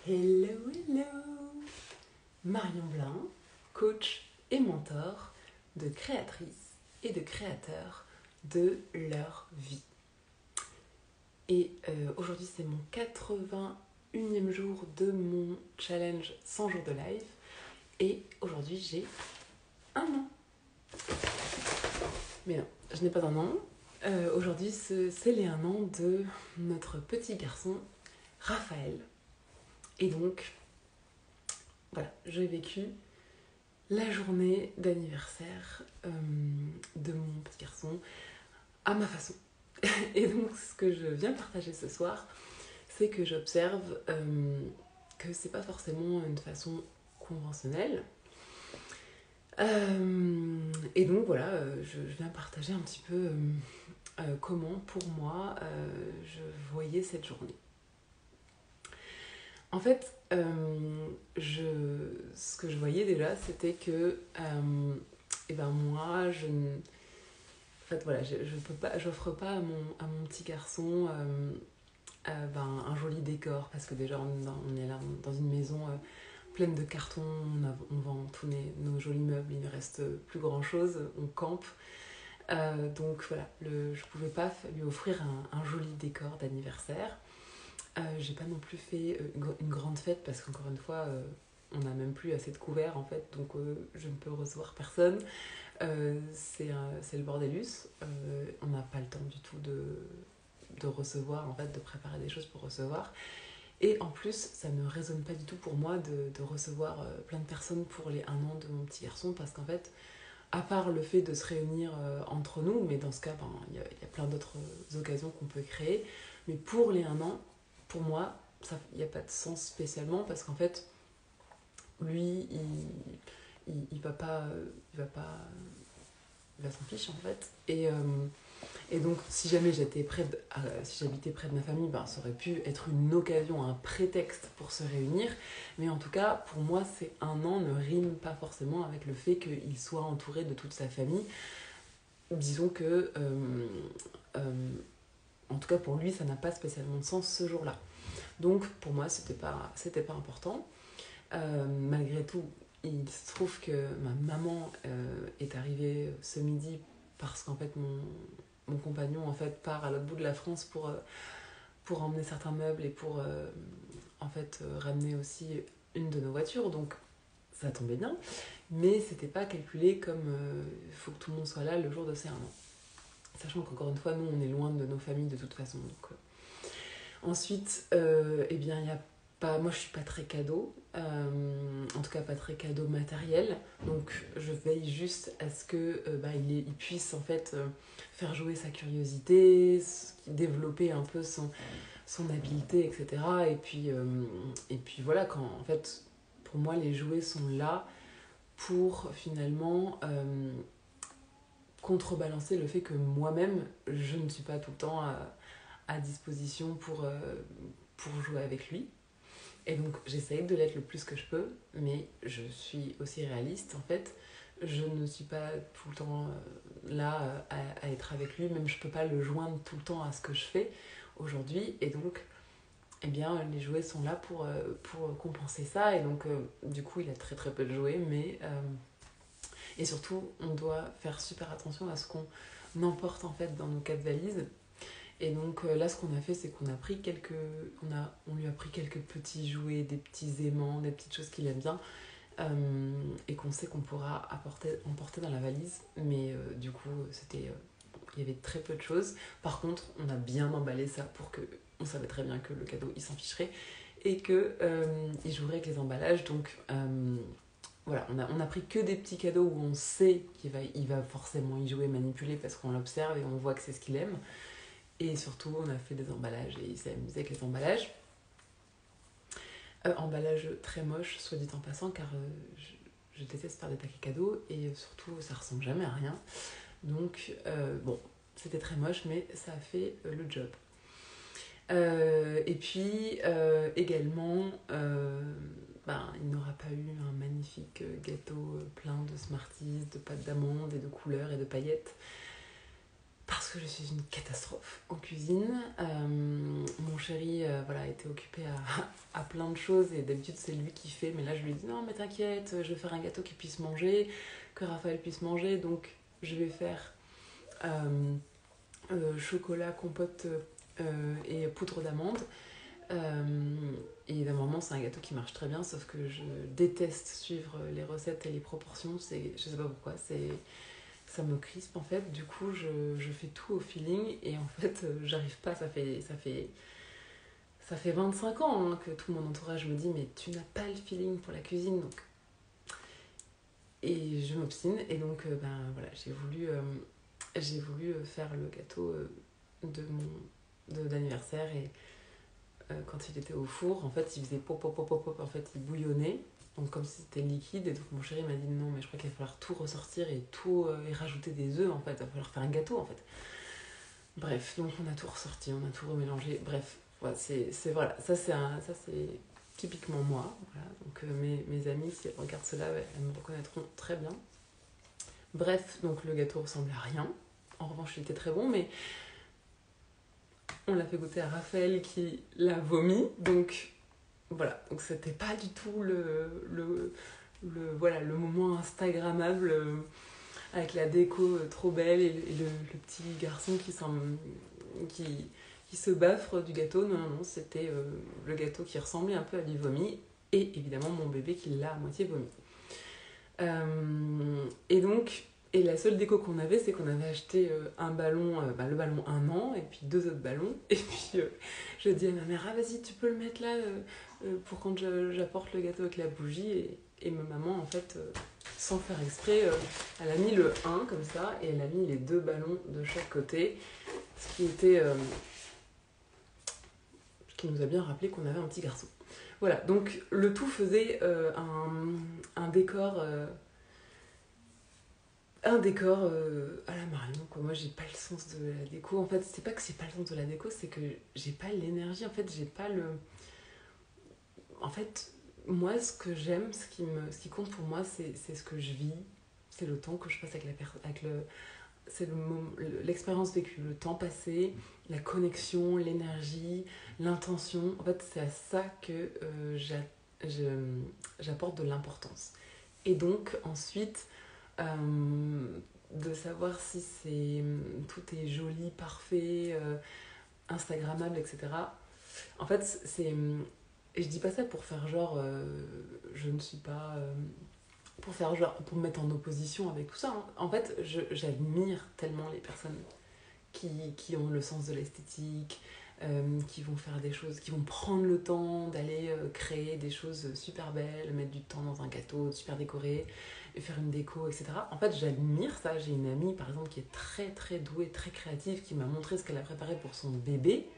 Hello, hello! Marion Blin, coach et mentor de créatrices et de créateurs de leur vie. Et aujourd'hui, c'est mon 81e jour de mon challenge 100 jours de live. Et aujourd'hui, j'ai un an. Mais non, je n'ai pas un an. Aujourd'hui, c'est les 1 an de notre petit garçon, Raphaël. Et donc, voilà, j'ai vécu la journée d'anniversaire de mon petit garçon à ma façon. Et donc, ce que je viens partager ce soir, c'est que j'observe que c'est pas forcément une façon conventionnelle. Et donc, voilà, je viens partager un petit peu comment, pour moi, je voyais cette journée. En fait, ce que je voyais déjà, c'était que moi, en fait, voilà, j'offre pas à mon petit garçon un joli décor, parce que déjà, on est là dans une maison pleine de cartons, on vend tous nos jolis meubles, il ne reste plus grand-chose, on campe. Donc voilà, je pouvais pas lui offrir un joli décor d'anniversaire. J'ai pas non plus fait une grande fête parce qu'encore une fois, on n'a même plus assez de couverts en fait, donc je ne peux recevoir personne. C'est le bordélus. On n'a pas le temps du tout de recevoir, en fait, de préparer des choses pour recevoir. Et en plus, ça ne résonne pas du tout pour moi de recevoir plein de personnes pour les 1 an de mon petit garçon, parce qu'en fait, à part le fait de se réunir entre nous, mais dans ce cas, il y a plein d'autres occasions qu'on peut créer, mais pour les 1 an, pour moi, il n'y a pas de sens spécialement, parce qu'en fait, lui, il va pas, il s'en fiche en fait. Et donc, si jamais si j'habitais près de ma famille, ça aurait pu être une occasion, un prétexte pour se réunir. Mais en tout cas, pour moi, ces 1 an ne rime pas forcément avec le fait qu'il soit entouré de toute sa famille. Disons que, en tout cas pour lui, ça n'a pas spécialement de sens ce jour-là. Donc, pour moi, c'était pas important. Malgré tout, il se trouve que ma maman est arrivée ce midi parce qu'en fait mon compagnon en fait part à l'autre bout de la France pour emmener certains meubles et pour ramener aussi une de nos voitures, donc ça tombait bien, mais c'était pas calculé comme il faut que tout le monde soit là le jour de ses 1 an, sachant qu'encore une fois nous on est loin de nos familles de toute façon. Donc ensuite, il y a pas, moi je suis pas très cadeau, en tout cas pas très cadeau matériel, donc je veille juste à ce que il puisse en fait faire jouer sa curiosité, développer un peu son habileté, etc. Et puis voilà, quand en fait pour moi les jouets sont là pour finalement contrebalancer le fait que moi-même je ne suis pas tout le temps à disposition pour jouer avec lui. Et donc j'essaye de l'être le plus que je peux, mais je suis aussi réaliste en fait. Je ne suis pas tout le temps là à être avec lui, même je peux pas le joindre tout le temps à ce que je fais aujourd'hui. Et donc les jouets sont là pour compenser ça. Et donc du coup il a très très peu de jouets, mais et surtout on doit faire super attention à ce qu'on emporte en fait dans nos 4 valises. Et donc là, ce qu'on a fait, c'est qu'on a pris on lui a pris quelques petits jouets, des petits aimants, des petites choses qu'il aime bien, et qu'on sait qu'on pourra emporter dans la valise. Mais du coup, il y avait très peu de choses. Par contre, on a bien emballé ça pour que on savait très bien que le cadeau, il s'en ficherait et que il jouerait avec les emballages. Donc voilà, on a pris que des petits cadeaux où on sait il va forcément y jouer, manipuler, parce qu'on l'observe et on voit que c'est ce qu'il aime. Et surtout, on a fait des emballages et il s'est amusé avec les emballages. Emballage très moche, soit dit en passant, car je déteste faire des paquets cadeaux et surtout, ça ressemble jamais à rien. Donc, c'était très moche, mais ça a fait le job. Et puis, également, il n'aura pas eu un magnifique gâteau plein de Smarties, de pâte d'amande et de couleurs et de paillettes. Parce parce que je suis une catastrophe en cuisine. Mon chéri voilà, était occupé à plein de choses et d'habitude c'est lui qui fait, mais là je lui dis non mais t'inquiète, je vais faire un gâteau qu'il puisse manger, que Raphaël puisse manger, donc je vais faire chocolat, compote et poudre d'amande. Et évidemment c'est un gâteau qui marche très bien, sauf que je déteste suivre les recettes et les proportions, je sais pas pourquoi, ça me crispe en fait, du coup je fais tout au feeling et en fait j'arrive pas, ça fait 25 ans que tout mon entourage me dit mais tu n'as pas le feeling pour la cuisine, donc et je m'obstine et donc voilà, j'ai voulu faire le gâteau d'anniversaire et quand il était au four, en fait il faisait pop pop pop pop pop, en fait il bouillonnait, donc comme si c'était liquide, et donc mon chéri m'a dit non mais je crois qu'il va falloir tout ressortir et tout et rajouter des œufs, en fait il va falloir faire un gâteau en fait. Bref, donc on a tout ressorti, on a tout remélangé, bref, voilà, voilà, ça c'est typiquement moi, voilà. Donc mes amis si elles regardent cela, elles me reconnaîtront très bien. Bref, donc le gâteau ressemblait à rien, en revanche il était très bon, mais on l'a fait goûter à Raphaël qui l'a vomi, donc voilà, donc c'était pas du tout voilà, le moment instagrammable avec la déco trop belle et le petit garçon qui se baffre du gâteau. Non, non, c'était le gâteau qui ressemblait un peu à du vomi et évidemment mon bébé qui l'a à moitié vomi. Et donc, et la seule déco qu'on avait, c'est qu'on avait acheté un ballon, le ballon 1 an, et puis 2 autres ballons. Et puis je dis à ma mère, ah vas-y, tu peux le mettre là pour quand j'apporte le gâteau avec la bougie. Et ma maman, en fait, sans faire exprès, elle a mis le 1 comme ça, et elle a mis les 2 ballons de chaque côté, ce qui nous a bien rappelé qu'on avait un petit garçon. Voilà, donc le tout faisait un décor... un décor à la Marion, quoi. Moi j'ai pas le sens de la déco, en fait c'est pas que j'ai pas le sens de la déco, c'est que j'ai pas l'énergie, en fait j'ai pas le... En fait moi ce que j'aime, ce qui compte pour moi c'est ce que je vis, c'est le temps que je passe avec la personne, c'est l'expérience vécue, le temps passé, la connexion, l'énergie, l'intention, en fait c'est à ça que j'apporte de l'importance. Et donc ensuite de savoir si tout est joli, parfait, instagrammable, etc. En fait, et je dis pas ça pour faire genre, je ne suis pas, pour faire genre, pour me mettre en opposition avec tout ça, hein. En fait, j'admire tellement les personnes qui ont le sens de l'esthétique, qui vont faire des choses, qui vont prendre le temps d'aller créer des choses super belles, mettre du temps dans un gâteau super décoré, et faire une déco, etc. En fait, j'admire ça. J'ai une amie, par exemple, qui est très très douée, très créative, qui m'a montré ce qu'elle a préparé pour son bébé,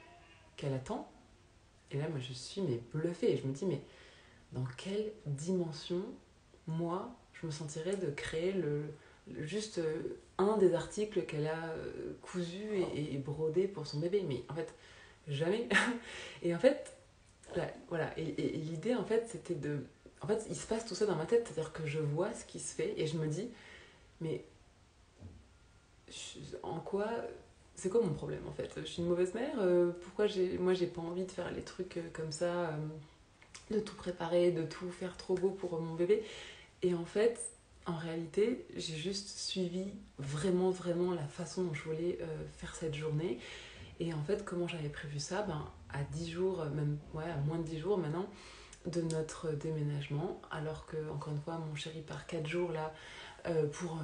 qu'elle attend. Et là, moi, je suis bluffée. Et je me dis, mais dans quelle dimension, moi, je me sentirais de créer juste un des articles qu'elle a cousu et brodé pour son bébé. Mais en fait, jamais. Et en fait, voilà. Et l'idée, en fait, c'était de... En fait, il se passe tout ça dans ma tête, c'est-à-dire que je vois ce qui se fait et je me dis, mais en quoi... C'est quoi mon problème, en fait? Je suis une mauvaise mère? Pourquoi moi, j'ai pas envie de faire les trucs comme ça, de tout préparer, de tout faire trop beau pour mon bébé? Et en fait, en réalité, j'ai juste suivi vraiment, vraiment la façon dont je voulais faire cette journée. Et en fait, comment j'avais prévu ça, à 10 jours, même à moins de 10 jours maintenant, de notre déménagement, alors que, encore une fois, mon chéri part 4 jours là pour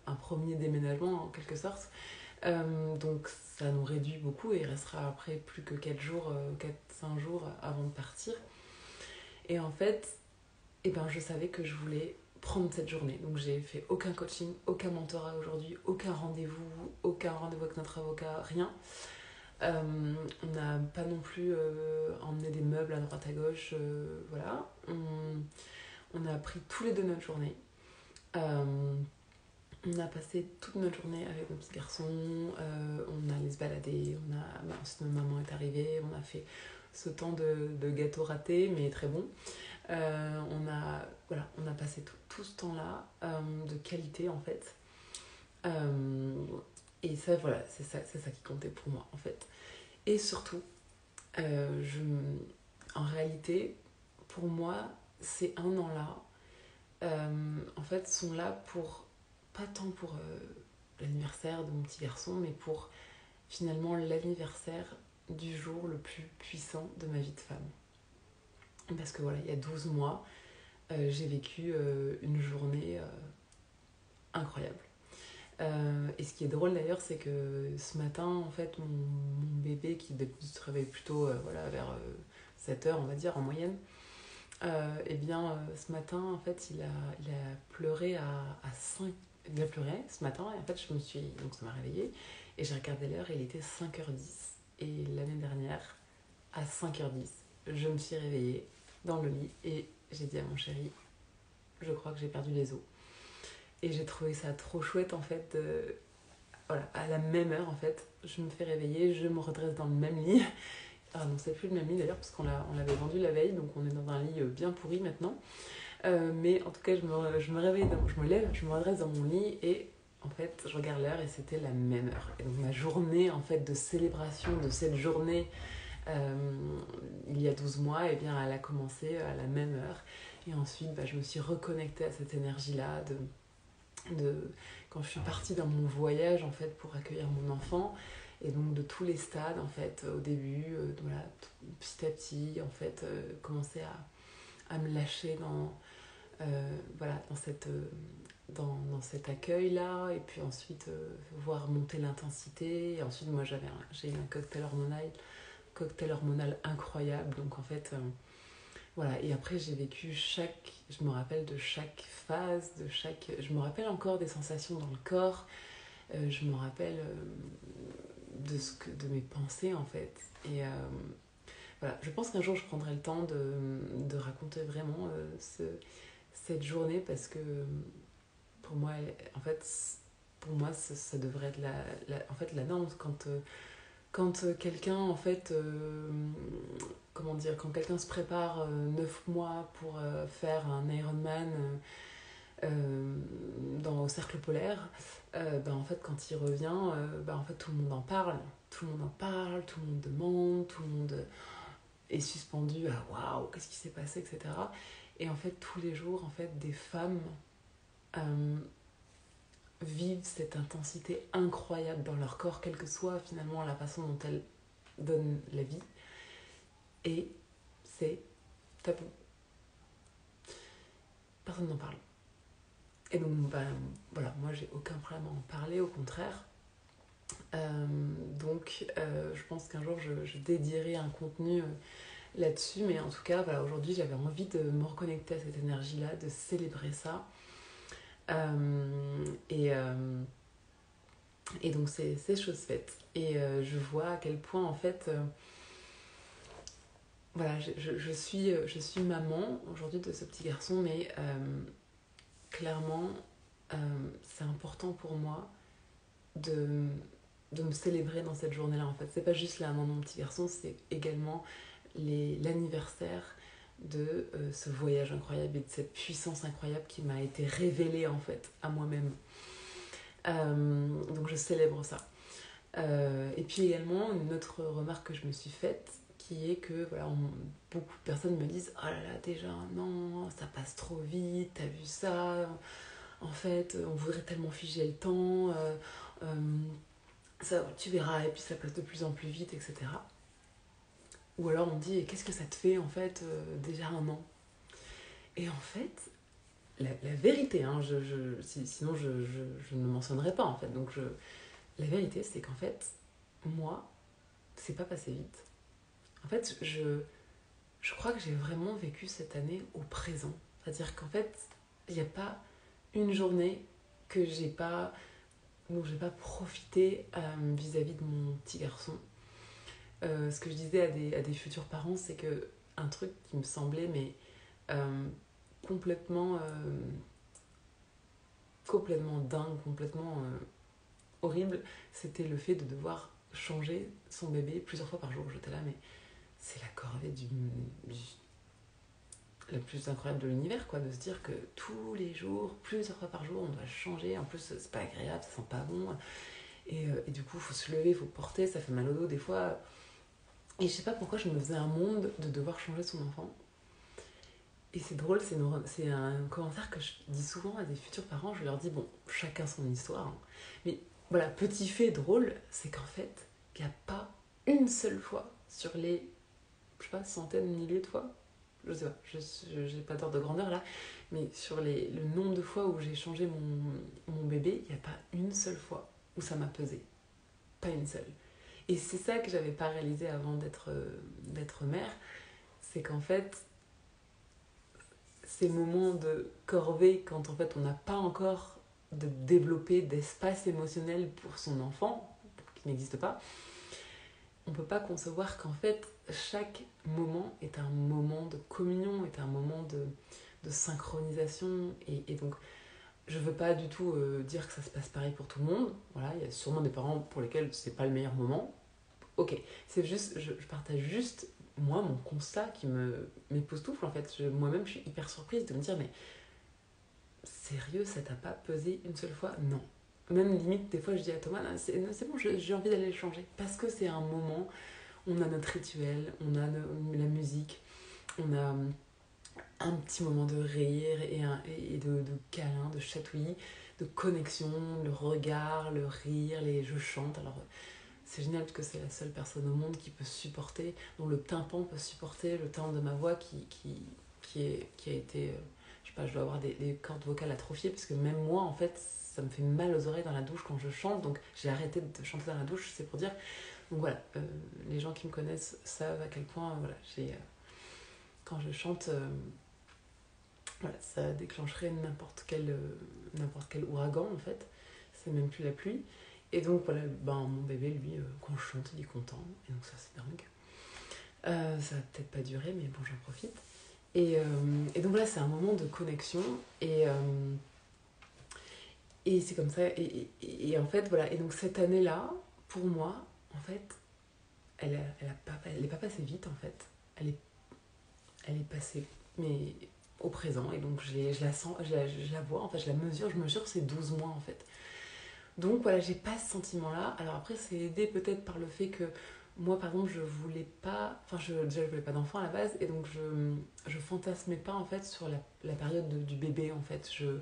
un premier déménagement en quelque sorte. Donc ça nous réduit beaucoup et il restera après plus que 4 jours, 4-5 jours avant de partir. Et en fait, je savais que je voulais prendre cette journée. Donc j'ai fait aucun coaching, aucun mentorat aujourd'hui, aucun rendez-vous avec notre avocat, rien. On n'a pas non plus emmené des meubles à droite à gauche, voilà. On a pris tous les deux notre journée. On a passé toute notre journée avec mon petit garçon, on allait se balader, ensuite ma maman est arrivée, on a fait ce temps de gâteau raté, mais très bon. On a passé tout ce temps-là de qualité en fait. Et ça, voilà, c'est ça qui comptait pour moi, en fait. Et surtout, euh, je, en réalité, pour moi, ces un an-là, en fait, sont là pour, pas tant pour l'anniversaire de mon petit garçon, mais pour finalement l'anniversaire du jour le plus puissant de ma vie de femme. Parce que voilà, il y a 12 mois, j'ai vécu une journée incroyable. Et ce qui est drôle d'ailleurs, c'est que ce matin, en fait, mon bébé qui d'habitude se réveille plutôt voilà, vers 7 heures, on va dire, en moyenne, et bien ce matin, en fait, il a pleuré à 5. Il a pleuré ce matin, et en fait, donc ça m'a réveillée, et j'ai regardé l'heure, et il était 5h10. Et l'année dernière, à 5h10, je me suis réveillée dans le lit, et j'ai dit à mon chéri, je crois que j'ai perdu les os. Et j'ai trouvé ça trop chouette, en fait, voilà, à la même heure, en fait, je me fais réveiller, je me redresse dans le même lit. Ah non, c'est plus le même lit d'ailleurs, parce on l'avait vendu la veille, donc on est dans un lit bien pourri maintenant. Mais en tout cas, je me réveille, je me lève, je me redresse dans mon lit et en fait, je regarde l'heure et c'était la même heure. Et donc ma journée en fait de célébration de cette journée il y a 12 mois, eh bien, elle a commencé à la même heure. Et ensuite, je me suis reconnectée à cette énergie-là quand je suis partie dans mon voyage en fait pour accueillir mon enfant. Et donc de tous les stades en fait au début, voilà, petit à petit en fait commencer à me lâcher voilà, dans cet accueil-là, et puis ensuite voir monter l'intensité. Et ensuite, moi, j'ai eu un cocktail hormonal incroyable. Donc, en fait, voilà. Et après, je me rappelle de chaque phase, je me rappelle encore des sensations dans le corps. Je me rappelle de mes pensées, en fait. Et voilà, je pense qu'un jour, je prendrai le temps de raconter vraiment cette journée parce que pour moi, en fait, ça devrait être en fait, la norme quand quelqu'un, en fait, comment dire, quand quelqu'un se prépare 9 mois pour faire un Ironman au cercle polaire, en fait, quand il revient, en fait, tout le monde en parle. Tout le monde en parle, tout le monde demande, tout le monde est suspendu à waouh, qu'est-ce qui s'est passé, etc. Et en fait, tous les jours, en fait, des femmes euh, vivent cette intensité incroyable dans leur corps, quelle que soit finalement la façon dont elles donnent la vie. Et c'est tabou. Personne n'en parle. Et donc, voilà, moi j'ai aucun problème à en parler, au contraire. Je pense qu'un jour je dédierai un contenu là-dessus, mais en tout cas, voilà, aujourd'hui j'avais envie de me reconnecter à cette énergie-là, de célébrer ça. Et, euh, et donc c'est chose faite. Et je vois à quel point en fait, voilà, je suis maman aujourd'hui de ce petit garçon, mais clairement, c'est important pour moi de, de me célébrer dans cette journée-là. En fait, c'est pas juste la maman de mon petit garçon, c'est également l'anniversaire de ce voyage incroyable et de cette puissance incroyable qui m'a été révélée en fait à moi-même. Donc je célèbre ça. Et puis également, une autre remarque que je me suis faite, qui est que voilà, beaucoup de personnes me disent oh là là, déjà, non, ça passe trop vite, t'as vu ça, en fait, on voudrait tellement figer le temps, ça, tu verras, et puis ça passe de plus en plus vite, etc. Ou alors on dit qu'est-ce que ça te fait en fait, déjà un an. Et en fait, la vérité, hein, sinon je ne mentionnerai pas en fait, la vérité c'est qu'en fait, moi, c'est pas passé vite. En fait, je crois que j'ai vraiment vécu cette année au présent. C'est-à-dire qu'en fait, il n'y a pas une journée que j'ai pas, dont j'ai pas profité vis-à-vis de mon petit garçon. Ce que je disais à des futurs parents, c'est que un truc qui me semblait mais complètement, complètement dingue, complètement horrible, c'était le fait de devoir changer son bébé plusieurs fois par jour. J'étais là, mais c'est la corvée la plus incroyable de l'univers, quoi, de se dire que tous les jours, plusieurs fois par jour, on doit changer. En plus, c'est pas agréable, ça sent pas bon. Et du coup, il faut se lever, il faut porter, ça fait mal au dos des fois. Et je sais pas pourquoi je me faisais un monde de devoir changer son enfant. Et c'est drôle, c'est un commentaire que je dis souvent à des futurs parents. Je leur dis, bon, chacun son histoire, hein. Mais voilà, petit fait drôle, c'est qu'en fait, il n'y a pas une seule fois sur les, je sais pas, centaines, milliers de fois, je sais pas, j'ai pas d'ordre de grandeur là, mais sur le nombre de fois où j'ai changé mon bébé, il n'y a pas une seule fois où ça m'a pesé. Pas une seule. Et c'est ça que j'avais pas réalisé avant d'être mère, c'est qu'en fait, ces moments de corvée, quand en fait on n'a pas encore de développé d'espace émotionnel pour son enfant, qui n'existe pas, on peut pas concevoir qu'en fait chaque moment est un moment de communion, est un moment de synchronisation. Et donc je veux pas du tout dire que ça se passe pareil pour tout le monde. Voilà, il y a sûrement des parents pour lesquels c'est pas le meilleur moment. Ok, c'est juste, je partage juste moi mon constat qui m'époustoufle en fait. Moi-même je suis hyper surprise de me dire mais sérieux, ça t'a pas pesé une seule fois? Non. Même limite, des fois, je dis à Thomas, c'est bon, j'ai envie d'aller le changer. Parce que c'est un moment, on a notre rituel, on a la musique, on a un petit moment de rire et de câlin, de chatouillis, de connexion, le regard, le rire, je chante. Alors, c'est génial parce que c'est la seule personne au monde qui peut supporter, dont le tympan peut supporter le timbre de ma voix qui a été, je sais pas, je dois avoir des cordes vocales atrophiées parce que même moi, en fait, ça me fait mal aux oreilles dans la douche quand je chante, donc j'ai arrêté de chanter dans la douche, c'est pour dire. Donc voilà, les gens qui me connaissent savent à quel point, voilà, quand je chante, voilà, ça déclencherait n'importe quel ouragan en fait, c'est même plus la pluie. Et donc voilà, ben, mon bébé, lui, quand je chante, il est content. Et donc ça, c'est dingue. Ça va peut-être pas durer, mais bon, j'en profite. Et donc là, c'est un moment de connexion. Et c'est comme ça. Et en fait, voilà. Et donc cette année-là, pour moi, en fait, elle est pas passée vite, en fait. Elle est, elle est passée, mais au présent. Et donc je la sens, je la vois, en fait, je mesure ces 12 mois, en fait. Donc voilà, j'ai pas ce sentiment-là. Alors après, c'est aidé peut-être par le fait que moi, par exemple, je voulais pas. Enfin, déjà, je voulais pas d'enfant à la base, et donc je fantasmais pas en fait sur la période du bébé en fait. Je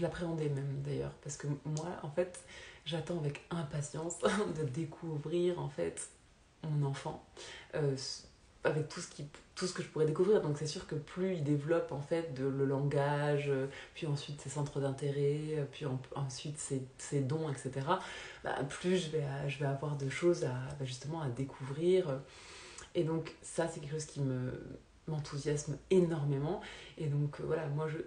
l'appréhendais même d'ailleurs, parce que moi, en fait, j'attends avec impatience de découvrir en fait mon enfant. Euh, avec tout ce que je pourrais découvrir. Donc c'est sûr que plus il développe en fait le langage, puis ensuite ses centres d'intérêt, puis ensuite ses dons, etc., bah, plus je vais avoir de choses justement à découvrir. Et donc ça, c'est quelque chose qui m'enthousiasme énormément. Et donc voilà, moi je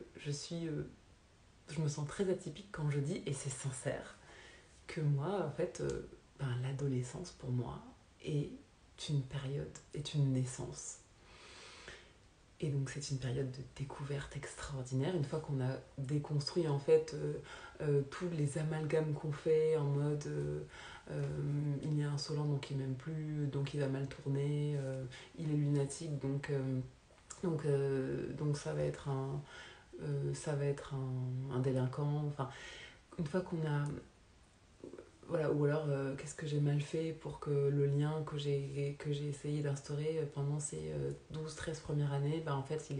me sens très atypique quand je dis, et c'est sincère, que moi, en fait, ben, l'adolescence pour moi est une période, est une naissance. Et donc c'est une période de découverte extraordinaire. Une fois qu'on a déconstruit en fait tous les amalgames qu'on fait en mode il est insolent donc il m'aime plus, donc il va mal tourner, il est lunatique donc ça va être un délinquant. Enfin, une fois qu'on a voilà, ou alors qu'est-ce que j'ai mal fait pour que le lien que j'ai essayé d'instaurer pendant ces 12-13 premières années, bah, en fait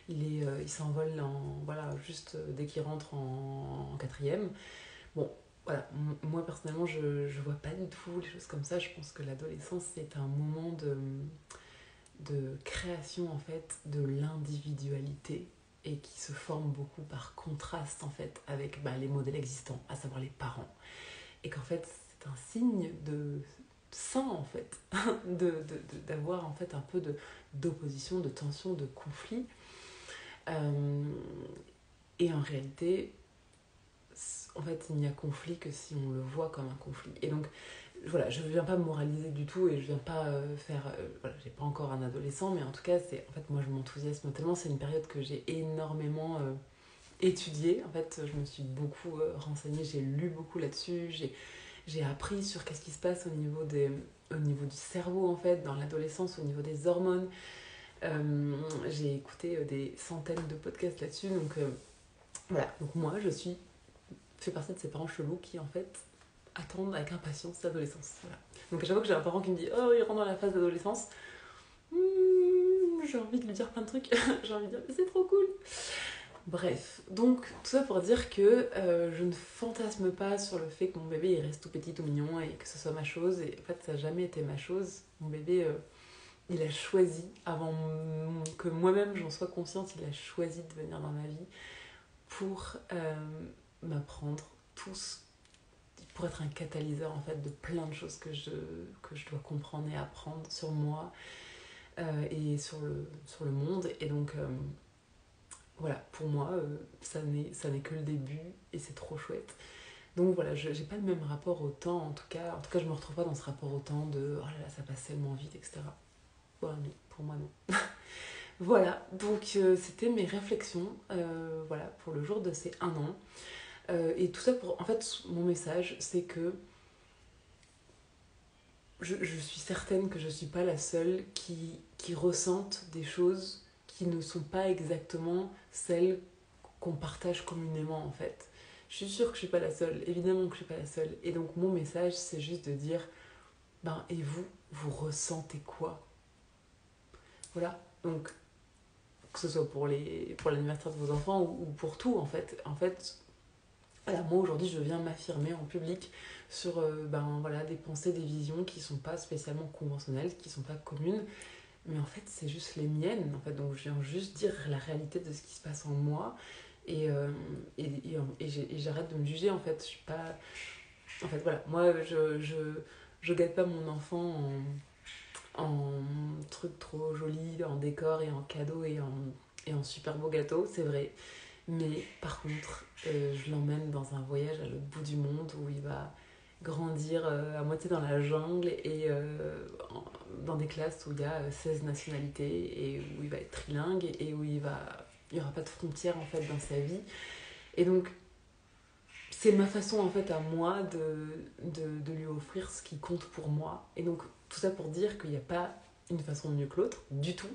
il s'envole voilà, juste dès qu'il rentre en quatrième. Bon, voilà, moi personnellement je vois pas du tout les choses comme ça. Je pense que l'adolescence c'est un moment de création en fait de l'individualité et qui se forme beaucoup par contraste en fait avec bah, les modèles existants, à savoir les parents. Et qu'en fait c'est un signe de sain en fait d'avoir en fait un peu d'opposition, de tension, de conflit. Euh, et en réalité, en fait, il n'y a conflit que si on le voit comme un conflit. Et donc, voilà, je ne viens pas moraliser du tout et je ne viens pas faire. Voilà, j'ai pas encore un adolescent, mais en tout cas, en fait, moi, je m'enthousiasme tellement. C'est une période que j'ai énormément étudiée. En fait, je me suis beaucoup renseignée, j'ai lu beaucoup là-dessus, j'ai appris sur qu'est-ce qui se passe au niveau du cerveau, en fait, dans l'adolescence, au niveau des hormones. J'ai écouté des centaines de podcasts là-dessus. Donc, voilà. Donc, moi, fais partie de ces parents chelous qui, en fait, attendre avec impatience l'adolescence. Voilà. Donc à chaque fois que j'ai un parent qui me dit oh il rentre dans la phase d'adolescence, j'ai envie de lui dire plein de trucs. J'ai envie de dire mais c'est trop cool. Bref, donc tout ça pour dire que je ne fantasme pas sur le fait que mon bébé il reste tout petit, tout mignon et que ce soit ma chose. Et en fait, ça n'a jamais été ma chose. Mon bébé, il a choisi, avant que moi-même j'en sois consciente, il a choisi de venir dans ma vie pour m'apprendre tous, pour être un catalyseur en fait de plein de choses que je dois comprendre et apprendre sur moi et sur le monde. Et donc voilà, pour moi, ça n'est que le début et c'est trop chouette. Donc voilà, j'ai pas le même rapport au temps, en tout cas je me retrouve pas dans ce rapport au temps de oh là là, ça passe tellement vite, etc. Voilà, non, pour moi non. Voilà, donc c'était mes réflexions voilà, pour le jour de ces 1 an. Et tout ça pour. En fait, mon message, c'est que je suis certaine que je suis pas la seule qui ressente des choses qui ne sont pas exactement celles qu'on partage communément en fait. Je suis sûre que je suis pas la seule, évidemment que je suis pas la seule. Et donc mon message c'est juste de dire, ben et vous ressentez quoi? Voilà, donc que ce soit pour l'anniversaire de vos enfants ou pour tout en fait. En fait, voilà, moi aujourd'hui je viens m'affirmer en public sur voilà, des pensées, des visions qui sont pas spécialement conventionnelles, qui sont pas communes, mais en fait c'est juste les miennes en fait. Donc je viens juste dire la réalité de ce qui se passe en moi et j'arrête de me juger en fait. Je suis pas en fait voilà, moi je gâte pas mon enfant en trucs trop jolis, en décor et en cadeaux et en super beaux gâteaux, c'est vrai. Mais par contre, je l'emmène dans un voyage à l'autre bout du monde où il va grandir à moitié dans la jungle et dans des classes où il y a 16 nationalités et où il va être trilingue et où il n'y aura pas de frontières en fait dans sa vie. Et donc, c'est ma façon en fait à moi de lui offrir ce qui compte pour moi. Et donc, tout ça pour dire qu'il n'y a pas une façon mieux que l'autre, du tout.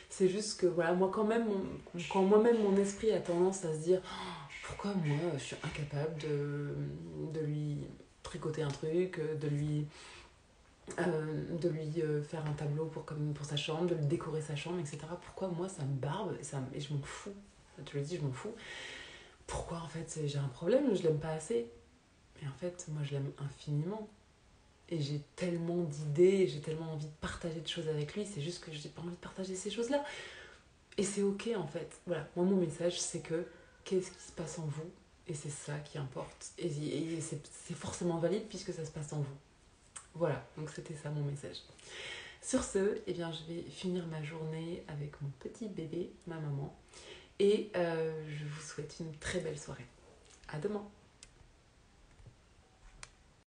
C'est juste que voilà, moi quand moi-même mon esprit a tendance à se dire oh, pourquoi moi je suis incapable de lui tricoter un truc, de lui faire un tableau pour sa chambre, de lui décorer sa chambre, etc. Pourquoi moi ça me barbe et je m'en fous. Je le dis, je m'en fous. Pourquoi en fait j'ai un problème, je l'aime pas assez. Mais en fait, moi je l'aime infiniment. Et j'ai tellement d'idées, j'ai tellement envie de partager de choses avec lui, c'est juste que j'ai pas envie de partager ces choses-là. Et c'est ok en fait. Voilà, moi mon message c'est que qu'est-ce qui se passe en vous? Et c'est ça qui importe. Et c'est forcément valide puisque ça se passe en vous. Voilà, donc c'était ça mon message. Sur ce, eh bien, je vais finir ma journée avec mon petit bébé, ma maman. Et je vous souhaite une très belle soirée. À demain!